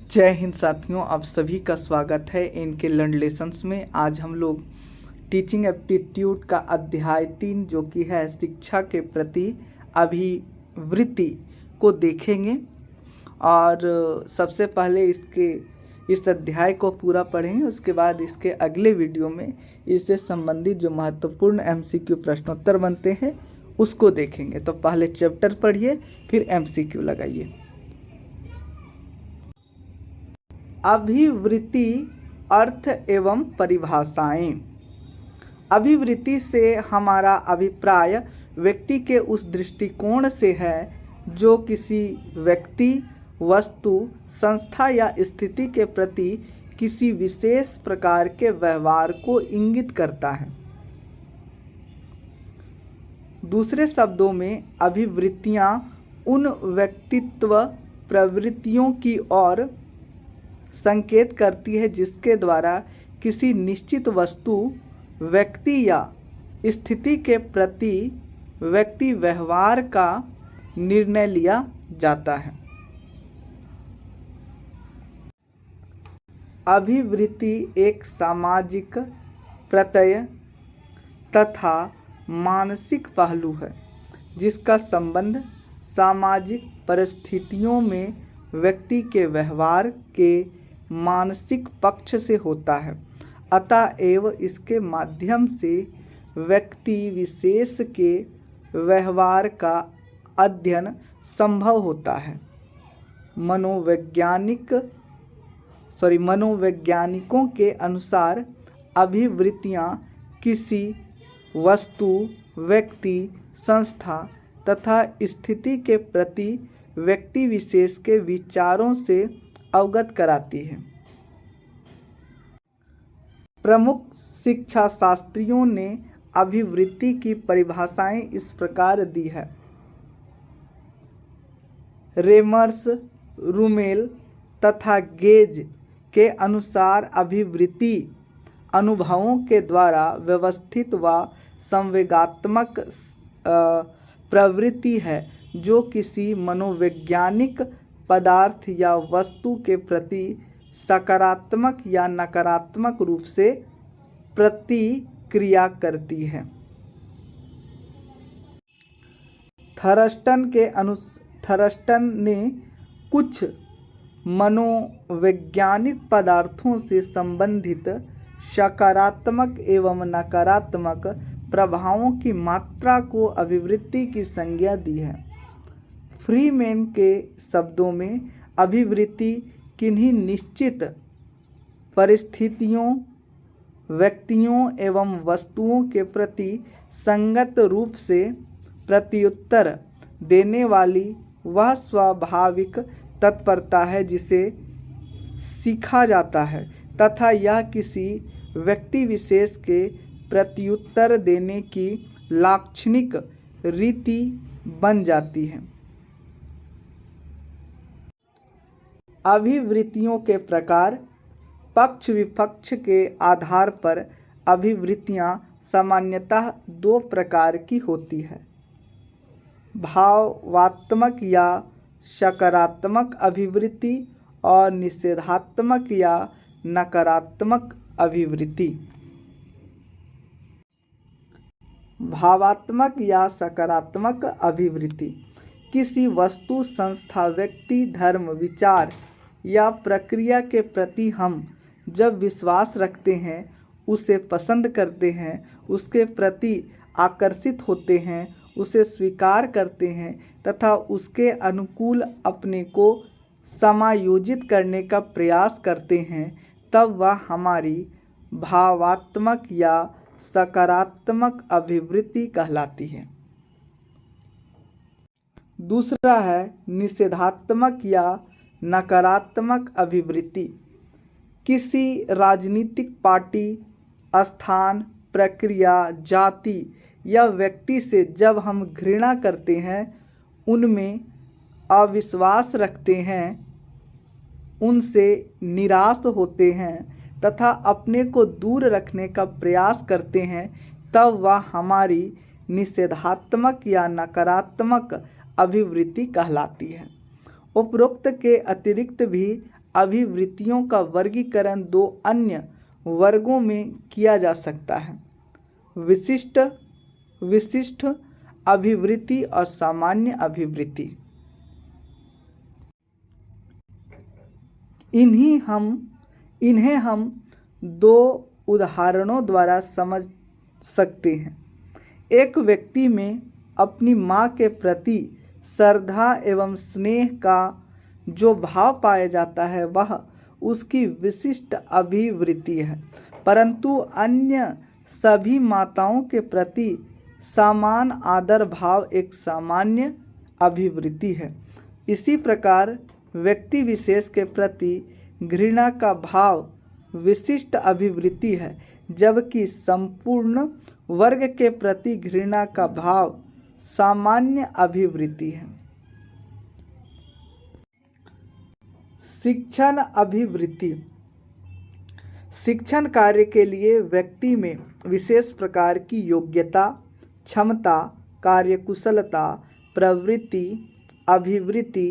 जय हिंद साथियों, आप सभी का स्वागत है इनके लर्न लेसन्स में। आज हम लोग टीचिंग एप्टीट्यूड का अध्याय 3 जो कि है शिक्षा के प्रति अभिवृत्ति को देखेंगे। और सबसे पहले इस अध्याय को पूरा पढ़ेंगे, उसके बाद इसके अगले वीडियो में इससे संबंधित जो महत्वपूर्ण एमसीक्यू प्रश्नोत्तर बनते हैं उसको देखेंगे। तो पहले चैप्टर पढ़िए, फिर एमसीक्यू लगाइए। अभिवृत्ति अर्थ एवं परिभाषाएं। अभिवृत्ति से हमारा अभिप्राय व्यक्ति के उस दृष्टिकोण से है जो किसी व्यक्ति, वस्तु, संस्था या स्थिति के प्रति किसी विशेष प्रकार के व्यवहार को इंगित करता है। दूसरे शब्दों में अभिवृत्तियां उन व्यक्तित्व प्रवृत्तियों की ओर संकेत करती है जिसके द्वारा किसी निश्चित वस्तु, व्यक्ति या स्थिति के प्रति व्यक्ति व्यवहार का निर्णय लिया जाता है। अभिवृत्ति एक सामाजिक प्रत्यय तथा मानसिक पहलू है जिसका संबंध सामाजिक परिस्थितियों में व्यक्ति के व्यवहार के मानसिक पक्ष से होता है। अतएव इसके माध्यम से व्यक्ति विशेष के व्यवहार का अध्ययन संभव होता है। मनोवैज्ञानिकों के अनुसार अभिवृत्तियां किसी वस्तु, व्यक्ति, संस्था तथा स्थिति के प्रति व्यक्ति विशेष के विचारों से अवगत कराती है। प्रमुख शिक्षा शास्त्रियों ने अभिवृत्ति की परिभाषाएं इस प्रकार दी है। रेमर्स, रूमेल तथा गेज के अनुसार अभिवृत्ति अनुभवों के द्वारा व्यवस्थित व संवेगात्मक प्रवृत्ति है जो किसी मनोवैज्ञानिक पदार्थ या वस्तु के प्रति सकारात्मक या नकारात्मक रूप से प्रतिक्रिया करती है। थर्स्टन ने कुछ मनोवैज्ञानिक पदार्थों से संबंधित सकारात्मक एवं नकारात्मक प्रभावों की मात्रा को अभिवृत्ति की संज्ञा दी है। फ्रीमैन के शब्दों में अभिवृत्ति किन्हीं निश्चित परिस्थितियों, व्यक्तियों एवं वस्तुओं के प्रति संगत रूप से प्रत्युत्तर देने वाली वह स्वाभाविक तत्परता है जिसे सीखा जाता है तथा यह किसी व्यक्ति विशेष के प्रत्युत्तर देने की लाक्षणिक रीति बन जाती है। अभिवृत्तियों के प्रकार। पक्ष विपक्ष के आधार पर अभिवृत्तियां सामान्यतः दो प्रकार की होती है। भावात्मक या सकारात्मक अभिवृत्ति और निषेधात्मक या नकारात्मक अभिवृत्ति। भावात्मक या सकारात्मक अभिवृत्ति किसी वस्तु, संस्था, व्यक्ति, धर्म, विचार या प्रक्रिया के प्रति हम जब विश्वास रखते हैं, उसे पसंद करते हैं, उसके प्रति आकर्षित होते हैं, उसे स्वीकार करते हैं तथा उसके अनुकूल अपने को समायोजित करने का प्रयास करते हैं, तब वह हमारी भावात्मक या सकारात्मक अभिवृत्ति कहलाती है। दूसरा है निषेधात्मक या नकारात्मक अभिवृत्ति। किसी राजनीतिक पार्टी, स्थान, प्रक्रिया, जाति या व्यक्ति से जब हम घृणा करते हैं, उनमें अविश्वास रखते हैं, उनसे निराश होते हैं तथा अपने को दूर रखने का प्रयास करते हैं, तब वह हमारी निषेधात्मक या नकारात्मक अभिवृत्ति कहलाती है। उपरोक्त के अतिरिक्त भी अभिवृत्तियों का वर्गीकरण दो अन्य वर्गों में किया जा सकता है, विशिष्ट अभिवृत्ति और सामान्य अभिवृत्ति। इन्हें हम दो उदाहरणों द्वारा समझ सकते हैं। एक व्यक्ति में अपनी माँ के प्रति श्रद्धा एवं स्नेह का जो भाव पाया जाता है वह उसकी विशिष्ट अभिवृत्ति है, परंतु अन्य सभी माताओं के प्रति समान आदर भाव एक सामान्य अभिवृत्ति है। इसी प्रकार व्यक्ति विशेष के प्रति घृणा का भाव विशिष्ट अभिवृत्ति है, जबकि संपूर्ण वर्ग के प्रति घृणा का भाव सामान्य अभिवृत्ति है। शिक्षण अभिवृत्ति। शिक्षण कार्य के लिए व्यक्ति में विशेष प्रकार की योग्यता, क्षमता, कार्यकुशलता, प्रवृत्ति, अभिवृत्ति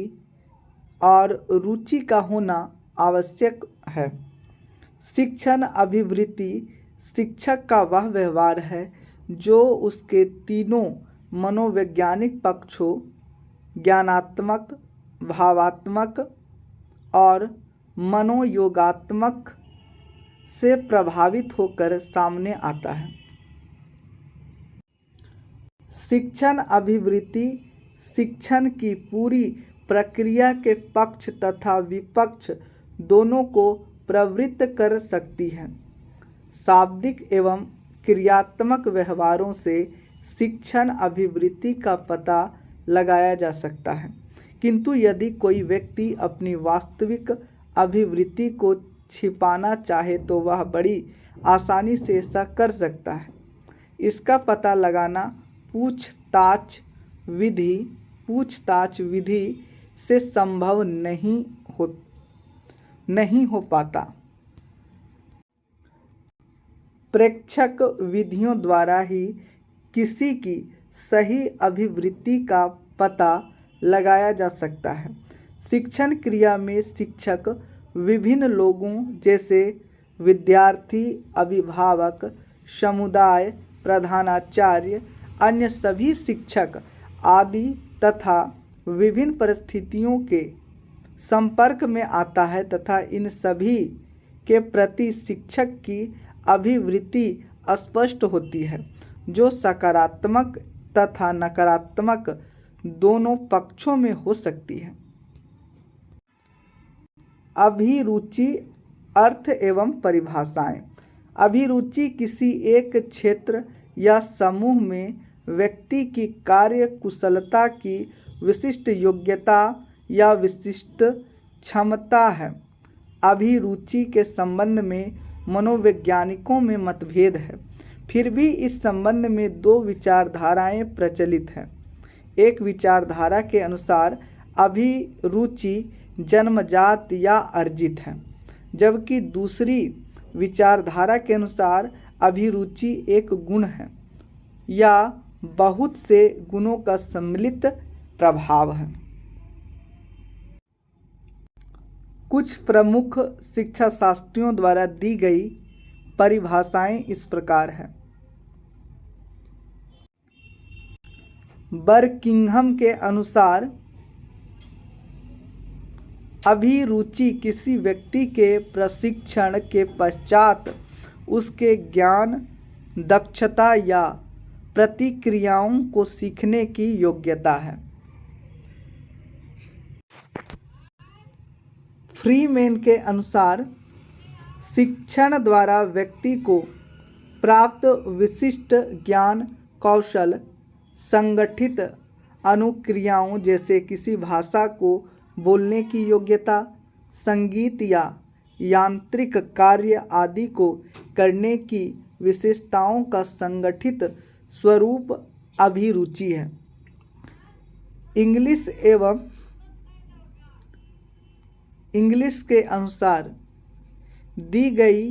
और रुचि का होना आवश्यक है। शिक्षण अभिवृत्ति शिक्षक का वह व्यवहार है जो उसके तीनों मनोवैज्ञानिक पक्षों ज्ञानात्मक, भावात्मक और मनोयोगात्मक से प्रभावित होकर सामने आता है। शिक्षण अभिवृत्ति शिक्षण की पूरी प्रक्रिया के पक्ष तथा विपक्ष दोनों को प्रवृत्त कर सकती है। शाब्दिक एवं क्रियात्मक व्यवहारों से शिक्षण अभिवृत्ति का पता लगाया जा सकता है, किंतु यदि कोई व्यक्ति अपनी वास्तविक अभिवृत्ति को छिपाना चाहे तो वह बड़ी आसानी से ऐसा कर सकता है। इसका पता लगाना पूछताछ विधि से संभव नहीं हो पाता। प्रेक्षक विधियों द्वारा ही किसी की सही अभिवृत्ति का पता लगाया जा सकता है। शिक्षण क्रिया में शिक्षक विभिन्न लोगों जैसे विद्यार्थी, अभिभावक, समुदाय, प्रधानाचार्य, अन्य सभी शिक्षक आदि तथा विभिन्न परिस्थितियों के संपर्क में आता है तथा इन सभी के प्रति शिक्षक की अभिवृत्ति स्पष्ट होती है, जो सकारात्मक तथा नकारात्मक दोनों पक्षों में हो सकती है। अभिरुचि, अर्थ एवं परिभाषाएं। अभिरुचि किसी एक क्षेत्र या समूह में व्यक्ति की कार्य कुशलता की विशिष्ट योग्यता या विशिष्ट क्षमता है। अभिरुचि के संबंध में मनोवैज्ञानिकों में मतभेद है, फिर भी इस संबंध में दो विचारधाराएं प्रचलित हैं। एक विचारधारा के अनुसार अभिरुचि जन्मजात या अर्जित है, जबकि दूसरी विचारधारा के अनुसार अभिरुचि एक गुण है या बहुत से गुणों का सम्मिलित प्रभाव है। कुछ प्रमुख शिक्षाशास्त्रियों द्वारा दी गई परिभाषाएं इस प्रकार हैं। बर्किंघम के अनुसार अभिरुचि किसी व्यक्ति के प्रशिक्षण के पश्चात उसके ज्ञान, दक्षता या प्रतिक्रियाओं को सीखने की योग्यता है। फ्रीमैन के अनुसार शिक्षण द्वारा व्यक्ति को प्राप्त विशिष्ट ज्ञान, कौशल, संगठित अनुक्रियाओं जैसे किसी भाषा को बोलने की योग्यता, संगीत या यांत्रिक कार्य आदि को करने की विशेषताओं का संगठित स्वरूप अभिरुचि है। इंग्लिश के अनुसार दी गई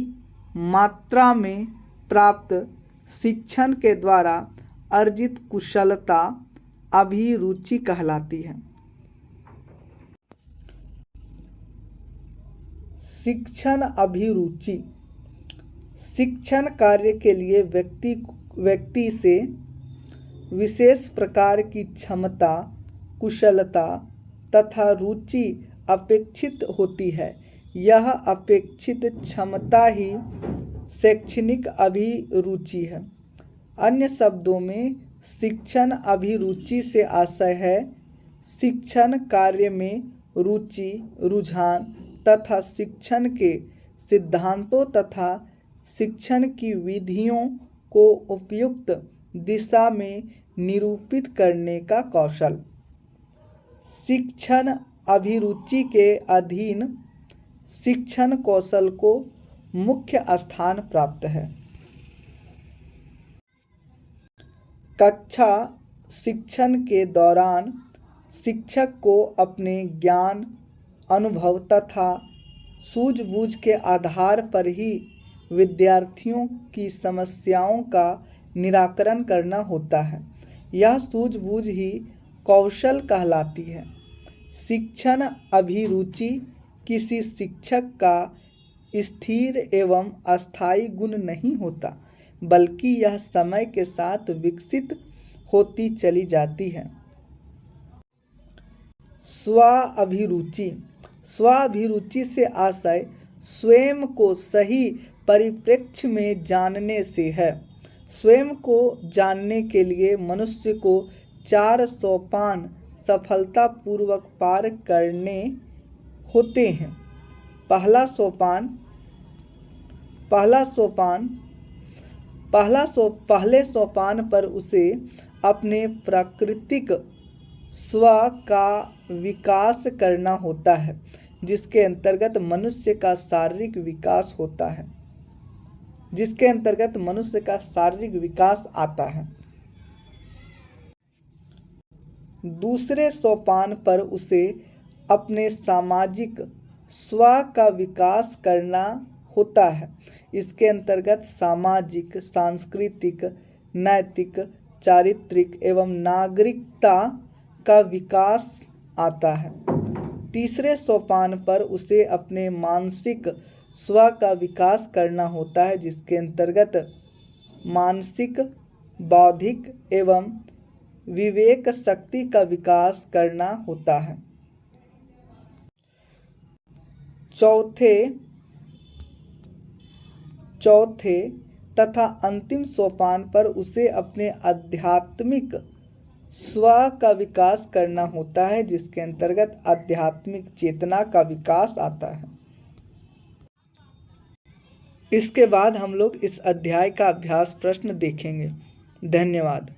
मात्रा में प्राप्त शिक्षण के द्वारा अर्जित कुशलता अभिरुचि कहलाती है। शिक्षण अभिरुचि। शिक्षण कार्य के लिए व्यक्ति से विशेष प्रकार की क्षमता, कुशलता तथा रुचि अपेक्षित होती है। यह अपेक्षित क्षमता ही शैक्षणिक अभिरुचि है। अन्य शब्दों में शिक्षण अभिरुचि से आशय है शिक्षण कार्य में रुचि, रुझान तथा शिक्षण के सिद्धांतों तथा शिक्षण की विधियों को उपयुक्त दिशा में निरूपित करने का कौशल। शिक्षण अभिरुचि के अधीन शिक्षण कौशल को मुख्य स्थान प्राप्त है। कक्षा शिक्षण के दौरान शिक्षक को अपने ज्ञान, अनुभव तथा सूझबूझ के आधार पर ही विद्यार्थियों की समस्याओं का निराकरण करना होता है। यह सूझबूझ ही कौशल कहलाती है। शिक्षण अभिरुचि किसी शिक्षक का स्थिर एवं अस्थायी गुण नहीं होता, बल्कि यह समय के साथ विकसित होती चली जाती है। स्वाभिरुचि। स्वाभिरुचि से आशय स्वयं को सही परिप्रेक्ष्य में जानने से है। स्वयं को जानने के लिए मनुष्य को 4 सोपान सफलतापूर्वक पार करने होते हैं। पहले सोपान पर उसे अपने प्राकृतिक स्व का विकास करना होता है, जिसके अंतर्गत मनुष्य का शारीरिक विकास आता है। दूसरे सोपान पर उसे अपने सामाजिक स्व का विकास करना होता है। इसके अंतर्गत सामाजिक, सांस्कृतिक, नैतिक, चारित्रिक एवं नागरिकता का विकास आता है। तीसरे सोपान पर उसे अपने मानसिक स्व का विकास करना होता है, जिसके अंतर्गत मानसिक, बौद्धिक एवं विवेक शक्ति का विकास करना होता है। चौथे तथा अंतिम सोपान पर उसे अपने आध्यात्मिक स्व का विकास करना होता है, जिसके अंतर्गत आध्यात्मिक चेतना का विकास आता है। इसके बाद हम लोग इस अध्याय का अभ्यास प्रश्न देखेंगे। धन्यवाद।